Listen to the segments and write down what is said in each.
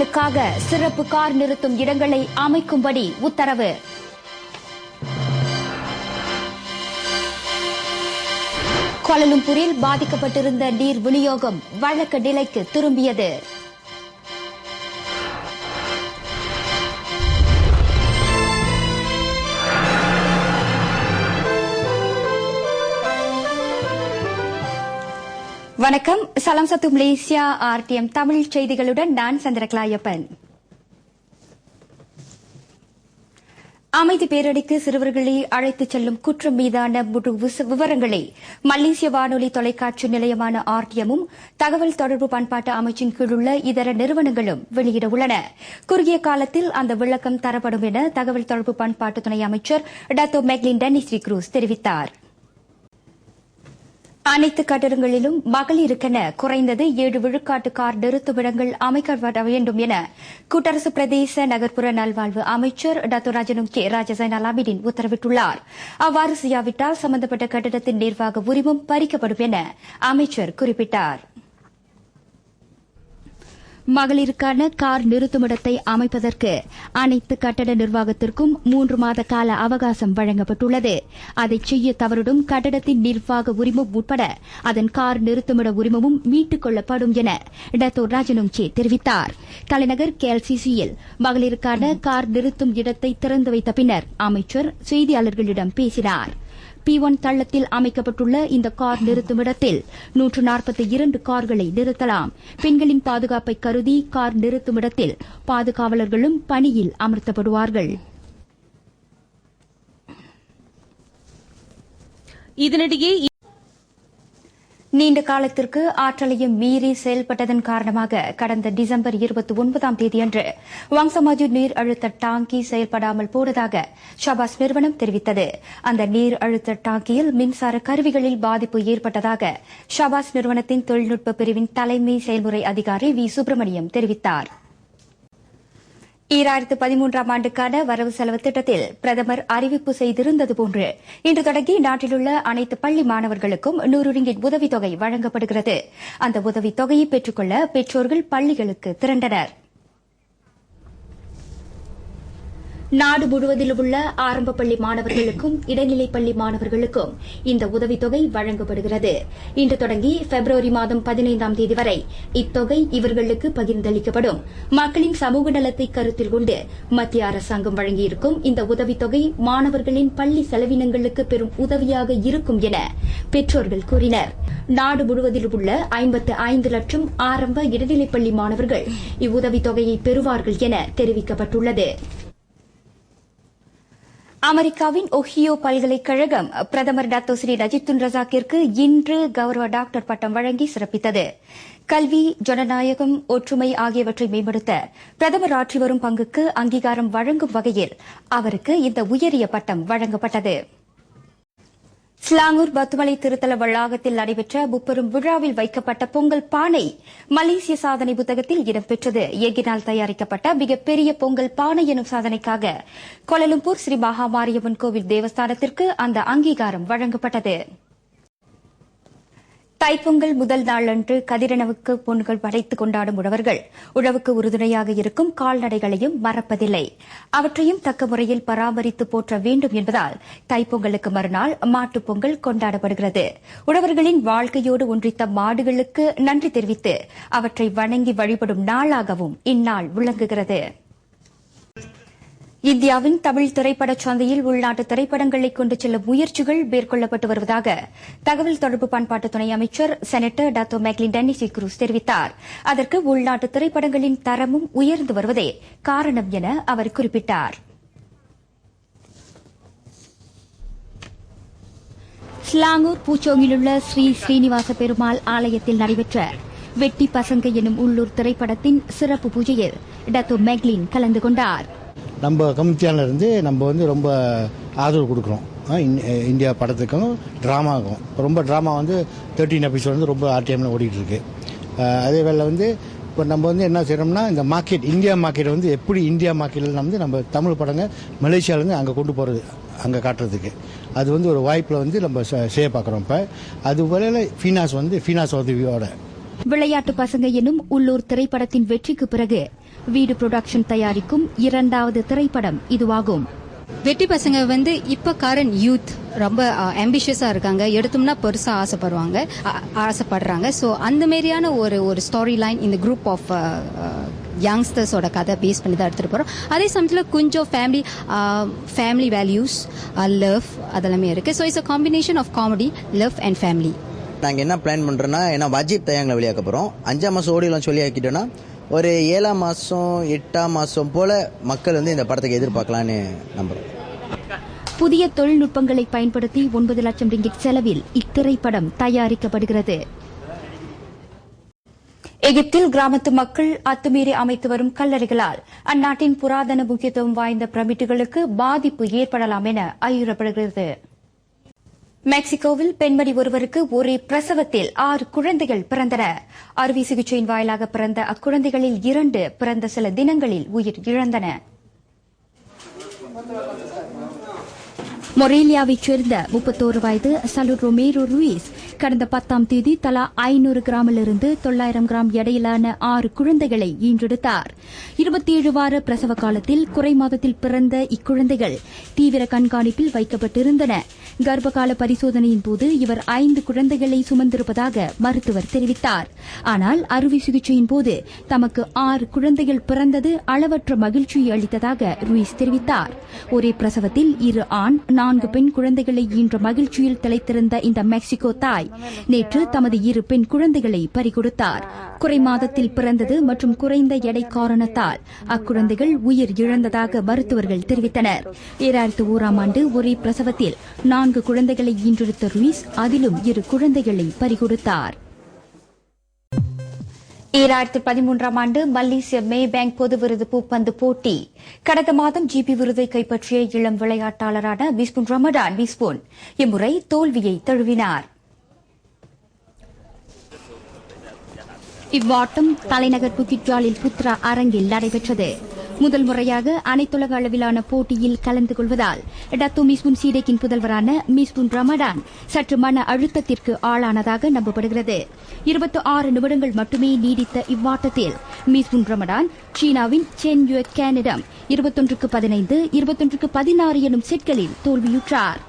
பெண்களுக்காக சிறப்பு கார் நிறுத்தும் இடங்களை அமைக்கும்படி உத்தரவு. கோலாலம்பூரில் பாதிக்கப்பட்டிருந்த நீர் விநியோகம் வழக்க நிலைக்கு திரும்பியது. வணக்கம். சலாம் சத்து மலேசியா RTM தமிழ் செய்திகளுடன் நான் சந்திரகலாயப்பன். அமைதி பேரடிக்கு சிறுவர்களை அழைத்துச் செல்லும் குற்றம் மீதான முழு விவரங்களை மலேசிய வானொலி தொலைக்காட்சி நிலையமான RTMமும் தகவல் தொடர்பு பண்பாட்டு அமைச்சின் கீழுள்ள இதர நிறுவனங்களும் வெளியிட உள்ளன. குறுகிய காலத்தில் அந்த விளக்கம் தரப்படும் என தகவல் தொடர்பு பண்பாட்டு துணை அமைச்சர் டாக்டர் மெக்லின் டெனிஸ்ரி குரூஸ் தெரிவித்தார். அனைத்து கட்டடங்களிலும் மகளிருக்கென குறைந்தது 7 விழுக்காட்டு கார் நிறுத்துமிடங்கள் அமைக்கப்பட வேண்டும் என கூட்டரசு பிரதேச நகர்ப்புற நல்வாழ்வு அமைச்சர் டாக்டர் ராஜனும் கே ராஜசைனால் அபிடின் உத்தரவிட்டுள்ளார். அவ்வாறு செய்யாவிட்டால் சம்பந்தப்பட்ட கட்டடத்தின் நிர்வாக உரிமம் பறிக்கப்படும் என அமைச்சர் குறிப்பிட்டார். மகளிருக்கான கார் நிறுத்துமிடத்தை அமைப்பதற்கு அனைத்து கட்டட நிர்வாகத்திற்கும் 3 மாத கால அவகாசம் வழங்கப்பட்டுள்ளது. அதை செய்ய தவறிடும் கட்டடத்தின் நிர்வாக உரிமம் உட்பட அதன் கார் நிறுத்துமிட உரிமமும் மீட்டுக் கொள்ளப்படும் என டாக்டர் ராஜனுங்சே தெரிவித்தார். தலைநகர் KLCCயில் மகளிருக்கான கார் நிறுத்தும் இடத்தை திறந்து வைத்த பின்னர் அமைச்சர் செய்தியாளர்களிடம் பேசினார். P1 தளத்தில் அமைக்கப்பட்டுள்ள இந்த கார் நிறுத்துமிடத்தில் 142 கார்களை நிறுத்தலாம். பெண்களின் பாதுகாப்பை கருதி கார் நிறுத்துமிடத்தில் பாதுகாவலர்களும் பணியில் அமர்த்தப்படுவார்கள். இதனிடையே நீண்ட காலத்திற்கு ஆற்றலையும் மீறி செயல்பட்டதன் காரணமாக கடந்த டிசம்பர் 29ஆம் தேதியன்று வங்சமாஜு நீர் அழுத்த டாங்கி செயல்படாமல் போனதாக ஷபாஸ் நிறுவனம் தெரிவித்தது. அந்த நீர் அழுத்த டாங்கியில் மின்சார கருவிகளில் பாதிப்பு ஏற்பட்டதாக ஷபாஸ் நிறுவனத்தின் தொழில்நுட்ப பிரிவின் தலைமை செயல்முறை அதிகாரி வி சுப்பிரமணியம் தெரிவித்தார். 2013ஆம் ஆண்டுக்கான வரவு செலவு திட்டத்தில் பிரதமர் அறிவிப்பு செய்திருந்தது போன்று இன்று தொடங்கி நாட்டிலுள்ள அனைத்து பள்ளி மாணவர்களுக்கும் 100 ரிங்கிட் உதவித்தொகை வழங்கப்படுகிறது. அந்த உதவித்தொகையை பெற்றுக்கொள்ள பெற்றோர்கள் பள்ளிகளுக்கு திரண்டனர். நாடு முழுவதிலும் உள்ள ஆரம்ப பள்ளி மாணவர்களுக்கும் இடைநிலைப் பள்ளி மாணவர்களுக்கும் இந்த உதவித்தொகை வழங்கப்படுகிறது. இன்று தொடங்கி பிப்ரவரி மாதம் 15ஆம் தேதி வரை இத்தொகை இவர்களுக்கு பகிர்ந்தளிக்கப்படும். மக்களின் சமூக நலத்தை கருத்தில் கொண்டு மத்திய அரசாங்கம் வழங்கியிருக்கும் இந்த உதவித்தொகை மாணவர்களின் பள்ளி செலவினங்களுக்கு பெரும் உதவியாக இருக்கும் என பெற்றோர்கள் கூறினர். நாடு முழுவதிலும் உள்ள 55 லட்சம் ஆரம்ப இடைநிலைப் பள்ளி மாணவர்கள் இவ்வுதவித்தொகையை பெறுவார்கள் என தெரிவிக்கப்பட்டுள்ளது. அமெரிக்காவின் ஒஹியோ பல்கலைக்கழகம் பிரதமர் டாக்டர் ஸ்ரீ நஜீப் துன் ரசாக்கிற்கு இன்று கௌரவ டாக்டர் பட்டம் வழங்கி சிறப்பித்தது. கல்வி, ஜனநாயகம், ஒற்றுமை ஆகியவற்றை மேம்படுத்த பிரதமர் ஆற்றி வரும் பங்குக்கு அங்கீகாரம் வழங்கும் வகையில் அவருக்கு இந்த உயரிய பட்டம் வழங்கப்பட்டது. ஸ்லாங்கூர் பத்துமலை திருத்தல வளாகத்தில் நடைபெற்ற முப்பெரும் விழாவில் வைக்கப்பட்ட பொங்கல் பானை மலேசிய சாதனை புத்தகத்தில் இடம்பெற்றது. எஃகினால் தயாரிக்கப்பட்ட மிகப்பெரிய பொங்கல் பானை எனும் சாதனைக்காக கோலாலம்பூர் ஸ்ரீ மகாமாரியம்மன் கோவில் தேவஸ்தானத்திற்கு அந்த அங்கீகாரம் வழங்கப்பட்டது. தைப்பொங்கல் முதல் நாளன்று கதிரனவுக்கு பொங்கல் படைத்துக் கொண்டாடும் உழவர்கள் உழவுக்கு உறுதுணையாக இருக்கும் கால்நடைகளையும் மறப்பதில்லை. அவற்றையும் தக்க முறையில் பராமரித்து போற்ற வேண்டும் என்பதால் தைப்பொங்கலுக்கு மறுநாள் மாட்டுப் பொங்கல் கொண்டாடப்படுகிறது. உழவர்களின் வாழ்க்கையோடு ஒன்றித்த மாடுகளுக்கு நன்றி தெரிவித்து அவற்றை வணங்கி வழிபடும் நாளாகவும் இந்நாள் விளங்குகிறது. இந்தியாவின் தமிழ் திரைப்படச் சந்தையில் உள்நாட்டு திரைப்படங்களை கொண்டு செல்லும் முயற்சிகள் மேற்கொள்ளப்பட்டு வருவதாக தகவல் தொடர்பு பண்பாட்டு துணை அமைச்சர் செனட்டர் டாக்டர் மெக்லின் டெனிஸ்ரி குரூஸ் தெரிவித்தார். அதற்கு உள்நாட்டு திரைப்படங்களின் தரமும் உயர்ந்து வருவதே காரணம் என அவர் குறிப்பிட்டார். ஸ்லாங்கூர் பூச்சோங்கிலுள்ள ஸ்ரீ ஸ்ரீனிவாச பெருமாள் ஆலயத்தில் நடைபெற்ற வெட்டி பசங்க எனும் உள்ளூர் திரைப்படத்தின் சிறப்பு பூஜையில் டாக்டர் மெக்லின் கலந்து கொண்டார். நம்ம கமிட்டியால இருந்து நம்ம ரொம்ப ஆதரவு கொடுக்குறோம். இந்தியா படத்துக்கும் ட்ராமாவுக்கும் ரொம்ப ட்ராமா 13 எபிசோட் ரொம்ப RTMல ஓடிட்டு இருக்கு. அதே வேளை இப்போ நம்ம என்ன செய்யறோம்னா இந்த மார்க்கெட் இந்தியா மார்க்கெட் எப்படி இந்தியா மார்க்கெட்டில் நம்ம தமிழ் படங்கள் மலேசியாவிலேருந்து அங்கே கொண்டு போகிறது அங்கே காட்டுறதுக்கு அது ஒரு வாய்ப்பில் நம்ம செய்ய பார்க்குறோம். இப்போ அதுபோல ஃபீனாஸ் உதவியோட விளையாட்டு பசங்க எனும் உள்ளூர் திரைப்படத்தின் வெற்றிக்கு பிறகு வீடு புரொடக்ஷன் தயாரிக்கும் 2வது திரைப்படம் இதுவாகும். வெற்றி பசங்க வந்து இப்ப கரண்ட் யூத் ரொம்ப ஆம்பிஷியஸா இருக்காங்க. எடுத்தோம்னா பெருசா ஆசைப்படுறாங்க. ஸோ அந்த மாதிரியான ஒரு ஸ்டோரி லைன் இந்த குரூப் ஆஃப் யங்ஸ்டர்ஸோட கதை பேஸ் பண்ணி தான் எடுத்துட்டு போறோம். அதே சமயத்தில் கொஞ்சம் ஃபேமிலி வேல்யூஸ், லவ் அதெல்லாமே இருக்கு. So it's a combination of comedy, love and family. நாங்கள் என்ன பிளான் பண்றோம்னா, ஏன்னா வஜீப் தயாங்களை வெளியாக்க போறோம். 5ஆம் மாசம் ஓடிலாம் சொல்லி ஆக்கிட்டோம்னா ஒரு 7ஆம் மாசம் 8ஆம் மாசம் போல மக்கள் வந்து இந்த படத்துக்கு எதிர்பார்க்கலான்னு நம்புறோம். புதிய தொழில்நுட்பங்களை பயன்படுத்தி 9 லட்சம் ரிங்கிட் செலவில் இத்திரைப்படம் தயாரிக்கப்படுகிறது. எகிப்தில் கிராமத்து மக்கள் அத்துமீறி அமைத்து வரும் கல்லறைகளால் அந்நாட்டின் புராதன முக்கியத்துவம் வாய்ந்த பிரமிட்டுகளுக்கு பாதிப்பு ஏற்படலாம் என ஐயுறப்படுகிறது. மெக்சிகோவில் பெண்மணி ஒருவருக்கு ஒரே பிரசவத்தில் 6 குழந்தைகள் பிறந்தன. அறுவை சிகிச்சையின் வாயிலாக பிறந்த அக்குழந்தைகளில் 2 பிறந்த சில தினங்களில் உயிர் இழந்தன. மொரேலியாவைச் சேர்ந்த 31 வயது சலூர் ரொமேரோ ரூயிஸ் கடந்த 10ஆம் தேதி தலா 500 கிராமிலிருந்து 900 கிராம் எடையிலான 6 குழந்தைகளை ஈன்றெடுத்தார். 27 வார பிரசவ காலத்தில் குறை மாதத்தில் பிறந்த இக்குழந்தைகள் தீவிர கண்காணிப்பில் வைக்கப்பட்டிருந்தன. கர்ப்பகால பரிசோதனையின் போது இவர் 5 குழந்தைகளை சுமந்திருப்பதாக மருத்துவர் தெரிவித்தார். ஆனால் அறுவை சிகிச்சையின் போது தமக்கு 6 குழந்தைகள் பிறந்தது அளவற்ற மகிழ்ச்சியை அளித்ததாக ரூயிஸ் தெரிவித்தார். ஒரே பிரசவத்தில் 2 ஆண் 4 பெண் குழந்தைகளை ஈன்ற மகிழ்ச்சியில் திளைத்திருந்த இந்த மெக்சிகோ தாய் நேற்று தமது 2 பெண் குழந்தைகளை பறிகொடுத்தார். குறை மாதத்தில் பிறந்தது மற்றும் குறைந்த எடை காரணத்தால் அக்குழந்தைகள் உயிர் இழந்ததாக மருத்துவர்கள் தெரிவித்தனர். 2001ஆம் ஆண்டு ஒரே பிரசவத்தில் 4 குழந்தைகளை ஈன்றெடுத்த ரூயிஸ் அதிலும் 2 குழந்தைகளை பறிகொடுத்தார். 2013ஆம் ஆண்டு மலேசிய மே பேங்க் பொது விருது பூப்பந்து போட்டி கடந்த மாதம் ஜிபி விருதை கைப்பற்றிய இளம் விளையாட்டாளரான மிஸ்புன் ரமடான் மிஸ்புன் இம்முறை தோல்வியை தழுவினார். இவ்வாட்டம் தலைநகர் புக்கிட் ஜாலில் புத்ரா அரங்கில் நடைபெற்றது. முதல் முறையாக அனைத்துலக அளவிலான போட்டியில் கலந்து கொள்வதால் டத்து மிஸ்புன் சீடேக்கின் புதல்வரான மிஸ்புன் ரமடான் சற்று மன அழுத்தத்திற்கு ஆளானதாக நம்பப்படுகிறது. 26 நிமிடங்கள் மட்டுமே நீடித்த இவ்வாட்டத்தில் மிஸ்புன் ரமடான் சீனாவின் சென் யுே கேனிடம் 21-15, 21-16 எனும் செட்களில் தோல்வியுற்றார்.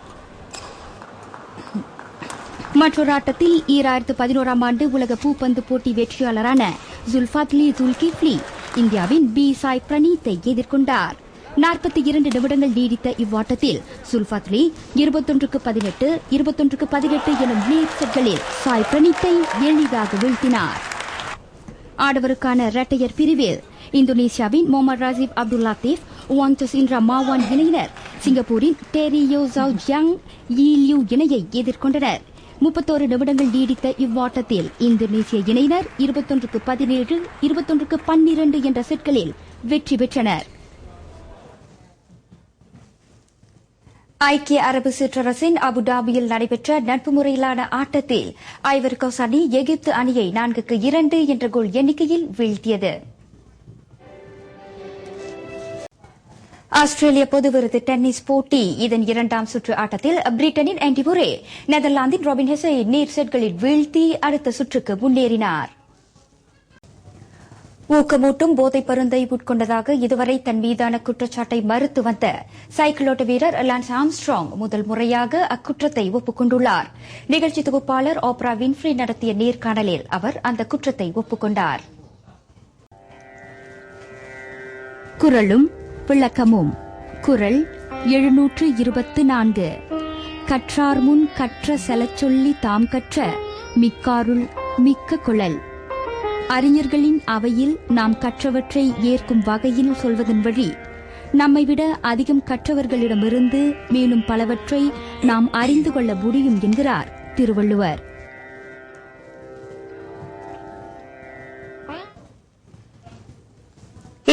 மற்றொரு ஆட்டத்தில் 2011ஆம் ஆண்டு உலக பூப்பந்து போட்டி வெற்றியாளரான ஜுல்ஃபாத்லி ஜுல்கிஃப்லி இந்தியாவின் பி சாய் பிரணீத்தை எதிர்கொண்டார். 42 நிமிடங்கள் நீடித்த இவ்வாட்டத்தில் ஜுல்ஃபாத்லி 21-18, 21-18 எனும் நேர் செட்களில் சாய் பிரணீத்தை எளிதாக வீழ்த்தினார். ஆடவருக்கான இரட்டையர் பிரிவில் இந்தோனேசியாவின் முகமது ராசிப் அப்துல் லத்தீப், வாங்டஸ் இந்திரா மாவான் இணையினர் சிங்கப்பூரின் டெரியோ ஜாவ் ஜியாங் யீ லியூ இணையை எதிர்கொண்டனர். 31 நிமிடங்கள் நீடித்த இவ்வாட்டத்தில் இந்தோனேசிய இணையினர் 21-17, 21-12 என்ற செட்களில் வெற்றி பெற்றனர். ஐக்கிய அரபு சிற்றரசின் அபுதாபியில் நடைபெற்ற நட்பு முறையிலான ஆட்டத்தில் ஐவரி கோஸ்ட் அணி எகிப்து அணியை 4-2 என்ற கோல் எண்ணிக்கையில் வீழ்த்தியது. ஆஸ்திரேலிய பொது விருது டென்னிஸ் போட்டி இதன் 2ஆம் சுற்று ஆட்டத்தில் பிரிட்டனின் ஆண்டி முரே நெதர்லாந்தின் ராபின் ஹெஸை நேர் செட்களில் வீழ்த்தி அடுத்த சுற்றுக்கு முன்னேறினார். ஊக்கமூட்டும் போதைப் மருந்தை உட்கொண்டதாக இதுவரை தன் மீதான குற்றச்சாட்டை மறுத்து வந்த சைக்கிளோட்ட வீரர் லான்ஸ் ஆம்ஸ்ட்ராங் முதல் முறையாக அக்குற்றத்தை ஒப்புக்கொண்டுள்ளார். நிகழ்ச்சி தொகுப்பாளர் ஆப்ரா வின்ஃப்ரே நடத்திய நேர்காணலில் அவர் அந்த குற்றத்தை ஒப்புக்கொண்டார். குரலும் விளக்கமும். குரல் 724. கற்றார் முன் கற்ற செலச்சொல்லி தாம் கற்ற மிக்காருள் மிக்க குழல். அறிஞர்களின் அவையில் நாம் கற்றவற்றை ஏற்கும் வகையில் சொல்வதன் வழி நம்மைவிட அதிகம் கற்றவர்களிடமிருந்து மேலும் பலவற்றை நாம் அறிந்து கொள்ள முடியும் என்கிறார் திருவள்ளுவர்.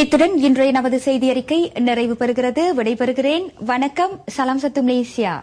இத்துடன் இன்றைய நமது செய்தி அறிக்கை நிறைவு பெறுகிறது. விடைபெறுகிறேன். வணக்கம். சலாம் சத்து மலேசியா.